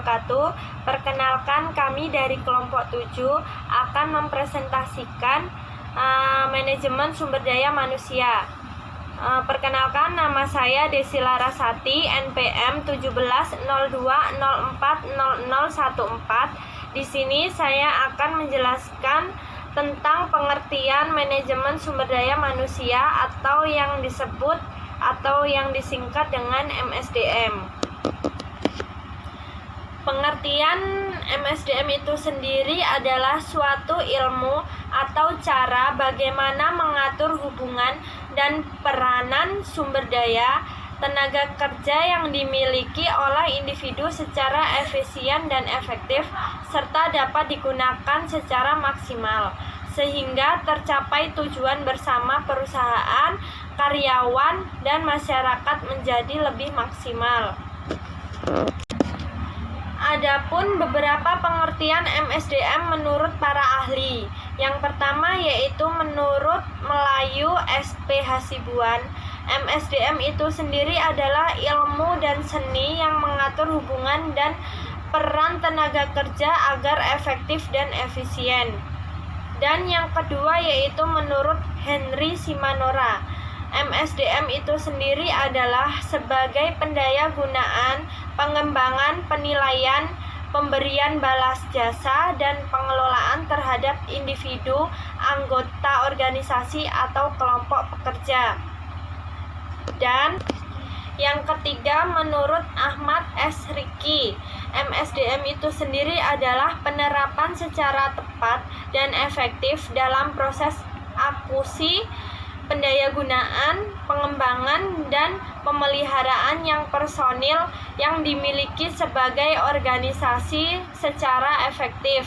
wabarakatuh. Perkenalkan, kami dari kelompok 7 akan mempresentasikan manajemen sumber daya manusia. Perkenalkan, nama saya Desi Larasati, NPM 1702040014. Di sini saya akan menjelaskan tentang pengertian manajemen sumber daya manusia atau yang disebut atau yang disingkat dengan MSDM. Pengertian MSDM itu sendiri adalah suatu ilmu atau cara bagaimana mengatur hubungan dan peranan sumber daya tenaga kerja yang dimiliki oleh individu secara efisien dan efektif serta dapat digunakan secara maksimal sehingga tercapai tujuan bersama perusahaan, karyawan, dan masyarakat menjadi lebih maksimal. Adapun beberapa pengertian MSDM menurut para ahli. Yang pertama yaitu menurut Melayu SP Hasibuan, MSDM itu sendiri adalah ilmu dan seni yang mengatur hubungan dan peran tenaga kerja agar efektif dan efisien. Dan yang kedua yaitu menurut Henry Simanora, MSDM itu sendiri adalah sebagai pendaya gunaan, pengembangan, penilaian, pemberian balas jasa, dan pengelolaan terhadap individu, anggota organisasi atau kelompok pekerja. Dan yang ketiga menurut Ahmad S. Riki, MSDM itu sendiri adalah penerapan secara tepat dan efektif dalam proses akuisisi, pendayagunaan, pengembangan, dan pemeliharaan yang personil yang dimiliki sebagai organisasi secara efektif.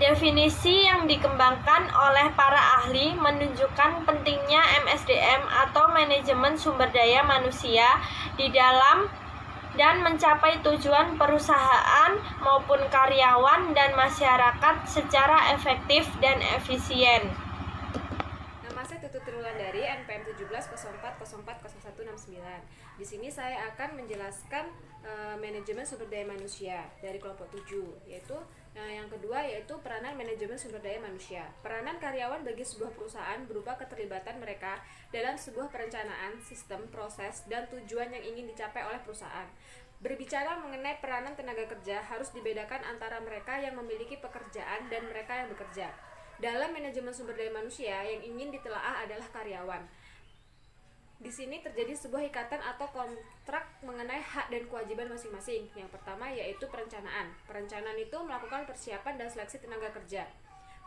Definisi yang dikembangkan oleh para ahli menunjukkan pentingnya MSDM atau manajemen sumber daya manusia di dalam dan mencapai tujuan perusahaan maupun karyawan dan masyarakat secara efektif dan efisien. Nama saya Tutut Triwulandari, NPM 1704040169. Di sini saya akan menjelaskan manajemen sumber daya manusia dari kelompok 7, yaitu yang kedua yaitu peranan manajemen sumber daya manusia. Peranan karyawan bagi sebuah perusahaan berupa keterlibatan mereka dalam sebuah perencanaan, sistem, proses, dan tujuan yang ingin dicapai oleh perusahaan. Berbicara mengenai peranan tenaga kerja, harus dibedakan antara mereka yang memiliki pekerjaan dan mereka yang bekerja. Dalam manajemen sumber daya manusia, yang ingin ditelaah adalah karyawan. Di sini terjadi sebuah ikatan atau kontrak mengenai hak dan kewajiban masing-masing. Yang pertama yaitu perencanaan. Perencanaan itu melakukan persiapan dan seleksi tenaga kerja.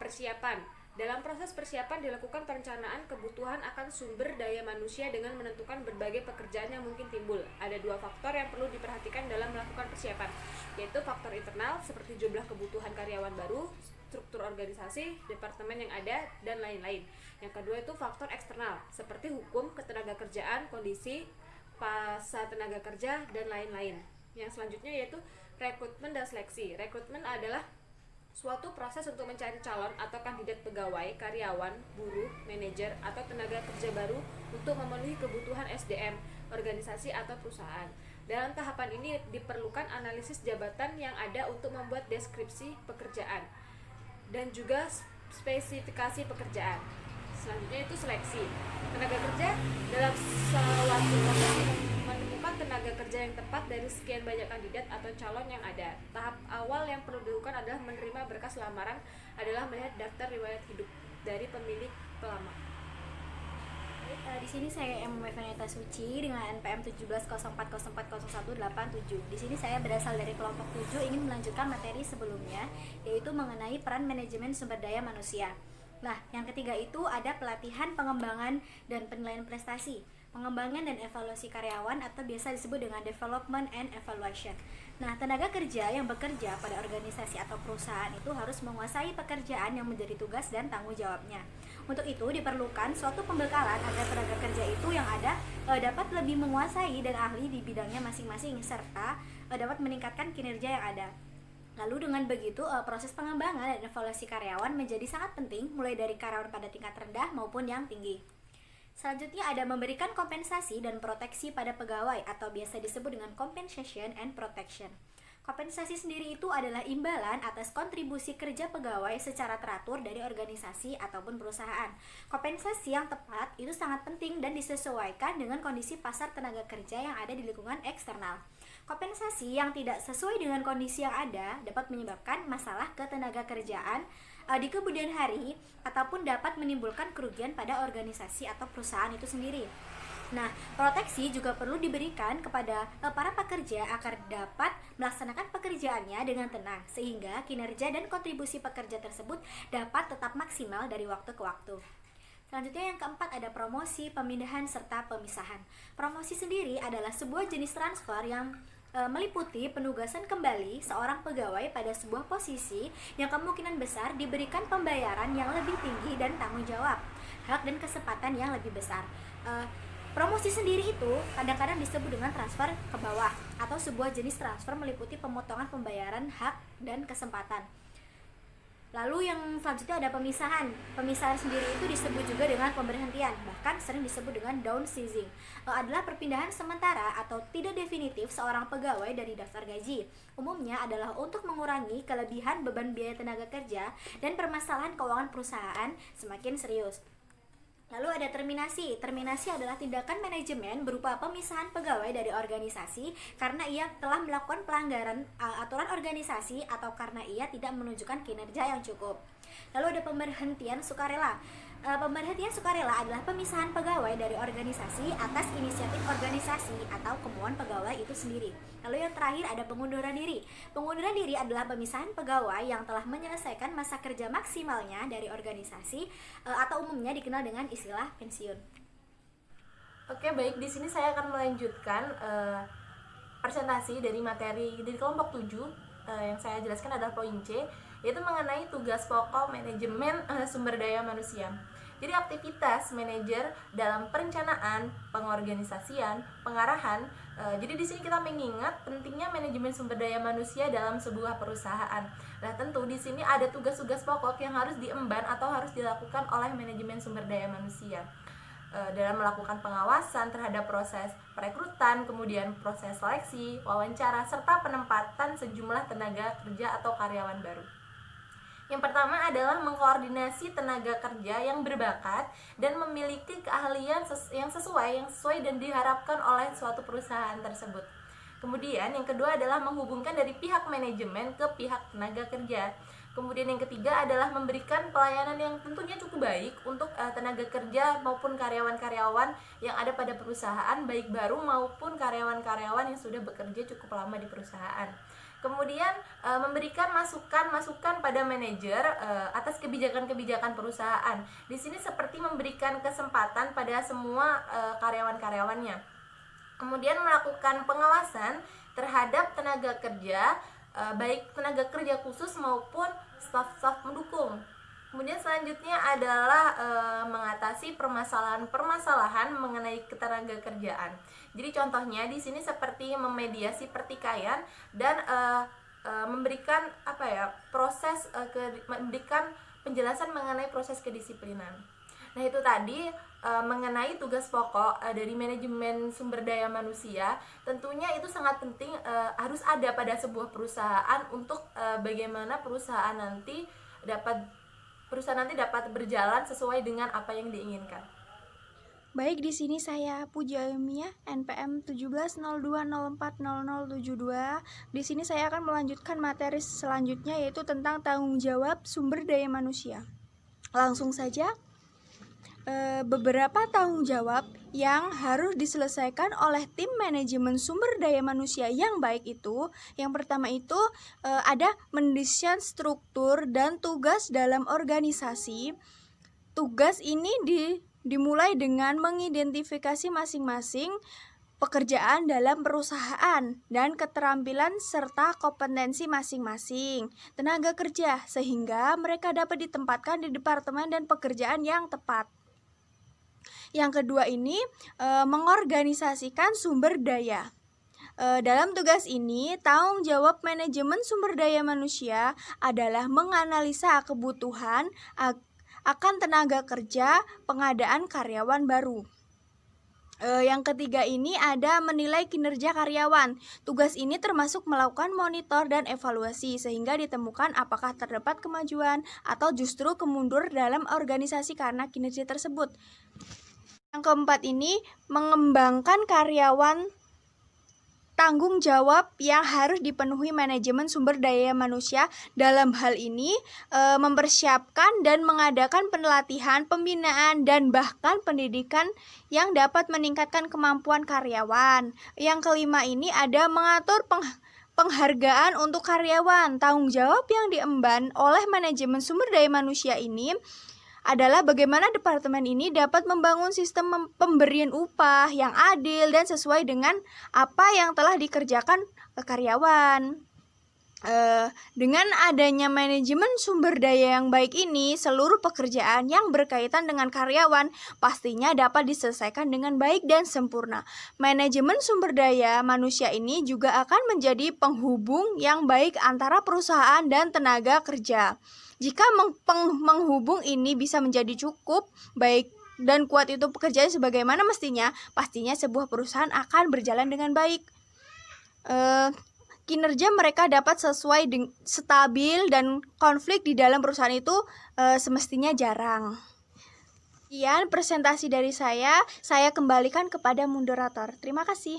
Persiapan. Dalam proses persiapan dilakukan perencanaan kebutuhan akan sumber daya manusia dengan menentukan berbagai pekerjaan yang mungkin timbul. Ada dua faktor yang perlu diperhatikan dalam melakukan persiapan, yaitu faktor internal seperti jumlah kebutuhan karyawan baru, struktur organisasi, departemen yang ada, dan lain-lain. Yang kedua itu faktor eksternal, seperti hukum, ketenagakerjaan, kondisi, pasar tenaga kerja, dan lain-lain. Yang selanjutnya yaitu rekrutmen dan seleksi. Rekrutmen adalah suatu proses untuk mencari calon atau kandidat pegawai, karyawan, buruh, manajer, atau tenaga kerja baru untuk memenuhi kebutuhan SDM, organisasi atau perusahaan. Dalam tahapan ini diperlukan analisis jabatan yang ada untuk membuat deskripsi pekerjaan dan juga spesifikasi pekerjaan. Selanjutnya itu seleksi. Tenaga kerja dalam suatu profesi menemukan tenaga kerja yang tepat dari sekian banyak kandidat atau calon yang ada. Tahap awal yang perlu dilakukan adalah menerima berkas lamaran, adalah melihat daftar riwayat hidup dari pemilik pelamar. Di sini saya Vanessa Suci dengan NPM 1704040187. Di sini saya berasal dari kelompok 7 ingin melanjutkan materi sebelumnya, yaitu mengenai peran manajemen sumber daya manusia. Nah, yang ketiga itu ada pelatihan, pengembangan, dan penilaian prestasi. Pengembangan dan evaluasi karyawan atau biasa disebut dengan development and evaluation. Nah, tenaga kerja yang bekerja pada organisasi atau perusahaan itu harus menguasai pekerjaan yang menjadi tugas dan tanggung jawabnya. Untuk itu diperlukan suatu pembekalan agar tenaga kerja itu yang ada dapat lebih menguasai dan ahli di bidangnya masing-masing serta dapat meningkatkan kinerja yang ada. Lalu dengan begitu proses pengembangan dan evaluasi karyawan menjadi sangat penting mulai dari karyawan pada tingkat rendah maupun yang tinggi. Selanjutnya ada memberikan kompensasi dan proteksi pada pegawai atau biasa disebut dengan compensation and protection. Kompensasi sendiri itu adalah imbalan atas kontribusi kerja pegawai secara teratur dari organisasi ataupun perusahaan. Kompensasi yang tepat itu sangat penting dan disesuaikan dengan kondisi pasar tenaga kerja yang ada di lingkungan eksternal. Kompensasi yang tidak sesuai dengan kondisi yang ada dapat menyebabkan masalah ketenaga kerjaan di kemudian hari ataupun dapat menimbulkan kerugian pada organisasi atau perusahaan itu sendiri. Nah, proteksi juga perlu diberikan kepada para pekerja agar dapat melaksanakan pekerjaannya dengan tenang, sehingga kinerja dan kontribusi pekerja tersebut dapat tetap maksimal dari waktu ke waktu. Selanjutnya yang keempat ada promosi, pemindahan, serta pemisahan. Promosi sendiri adalah sebuah jenis transfer yang meliputi penugasan kembali seorang pegawai pada sebuah posisi yang kemungkinan besar diberikan pembayaran yang lebih tinggi dan tanggung jawab, hak dan kesempatan yang lebih besar. Promosi sendiri itu kadang-kadang disebut dengan transfer ke bawah atau sebuah jenis transfer meliputi pemotongan pembayaran hak dan kesempatan. Lalu yang selanjutnya ada pemisahan. Pemisahan sendiri itu disebut juga dengan pemberhentian, bahkan sering disebut dengan downsizing. Adalah perpindahan sementara atau tidak definitif seorang pegawai dari daftar gaji. Umumnya adalah untuk mengurangi kelebihan beban biaya tenaga kerja dan permasalahan keuangan perusahaan semakin serius. Lalu ada terminasi. Terminasi adalah tindakan manajemen berupa pemisahan pegawai dari organisasi karena ia telah melakukan pelanggaran aturan organisasi atau karena ia tidak menunjukkan kinerja yang cukup. Lalu ada pemberhentian sukarela. Pemberhentian sukarela adalah pemisahan pegawai dari organisasi atas inisiatif organisasi atau kemauan pegawai itu sendiri. Lalu yang terakhir ada pengunduran diri. Pengunduran diri adalah pemisahan pegawai yang telah menyelesaikan masa kerja maksimalnya dari organisasi atau umumnya dikenal dengan istilah pensiun. Oke, baik, di sini saya akan melanjutkan presentasi dari materi di kelompok 7 yang saya jelaskan adalah poin C, yaitu mengenai tugas pokok manajemen sumber daya manusia. Jadi aktivitas manajer dalam perencanaan, pengorganisasian, pengarahan. Jadi di sini kita mengingat pentingnya manajemen sumber daya manusia dalam sebuah perusahaan. Nah, tentu di sini ada tugas-tugas pokok yang harus diemban atau harus dilakukan oleh manajemen sumber daya manusia dalam melakukan pengawasan terhadap proses perekrutan, kemudian proses seleksi, wawancara, serta penempatan sejumlah tenaga kerja atau karyawan baru. Yang pertama adalah mengkoordinasi tenaga kerja yang berbakat dan memiliki keahlian yang sesuai dan diharapkan oleh suatu perusahaan tersebut. Kemudian yang kedua adalah menghubungkan dari pihak manajemen ke pihak tenaga kerja. Kemudian yang ketiga adalah memberikan pelayanan yang tentunya cukup baik untuk tenaga kerja maupun karyawan-karyawan yang ada pada perusahaan, baik baru maupun karyawan-karyawan yang sudah bekerja cukup lama di perusahaan. Kemudian memberikan masukan pada manajer atas kebijakan-kebijakan perusahaan. Di sini seperti memberikan kesempatan pada semua karyawan-karyawannya. Kemudian melakukan pengawasan terhadap tenaga kerja, baik tenaga kerja khusus maupun staf-staf mendukung. Kemudian selanjutnya adalah mengatasi permasalahan mengenai ketenaga kerjaan. Jadi contohnya di sini seperti memediasi pertikaian dan memberikan memberikan penjelasan mengenai proses kedisiplinan. Nah, itu tadi mengenai tugas pokok dari manajemen sumber daya manusia. Tentunya itu sangat penting harus ada pada sebuah perusahaan untuk bagaimana perusahaan nanti dapat berjalan sesuai dengan apa yang diinginkan. Baik, di sini saya Puja Ayumiyah, NPM 1702040072. Di sini saya akan melanjutkan materi selanjutnya, yaitu tentang tanggung jawab sumber daya manusia. Langsung saja, beberapa tanggung jawab yang harus diselesaikan oleh tim manajemen sumber daya manusia yang baik itu, yang pertama itu ada mendesain struktur dan tugas dalam organisasi. Tugas ini dimulai dengan mengidentifikasi masing-masing pekerjaan dalam perusahaan dan keterampilan serta kompetensi masing-masing tenaga kerja sehingga mereka dapat ditempatkan di departemen dan pekerjaan yang tepat. Yang kedua ini mengorganisasikan sumber daya. Dalam tugas ini, tanggung jawab manajemen sumber daya manusia adalah menganalisa kebutuhan akan tenaga kerja pengadaan karyawan baru. Yang ketiga ini ada menilai kinerja karyawan. Tugas ini termasuk melakukan monitor dan evaluasi sehingga ditemukan apakah terdapat kemajuan atau justru kemundur dalam organisasi karena kinerja tersebut. Yang keempat ini mengembangkan karyawan. Tanggung jawab yang harus dipenuhi manajemen sumber daya manusia dalam hal ini mempersiapkan dan mengadakan pelatihan, pembinaan, dan bahkan pendidikan yang dapat meningkatkan kemampuan karyawan. Yang kelima ini ada mengatur penghargaan untuk karyawan. Tanggung jawab yang diemban oleh manajemen sumber daya manusia ini adalah bagaimana departemen ini dapat membangun sistem pemberian upah yang adil dan sesuai dengan apa yang telah dikerjakan karyawan. Dengan adanya manajemen sumber daya yang baik ini, seluruh pekerjaan yang berkaitan dengan karyawan pastinya dapat diselesaikan dengan baik dan sempurna. Manajemen sumber daya manusia ini juga akan menjadi penghubung yang baik antara perusahaan dan tenaga kerja. Jika menghubung ini bisa menjadi cukup baik dan kuat itu pekerjaan sebagaimana mestinya, pastinya sebuah perusahaan akan berjalan dengan baik. Kinerja mereka dapat stabil dan konflik di dalam perusahaan itu semestinya jarang. Sekian presentasi dari saya kembalikan kepada moderator. Terima kasih.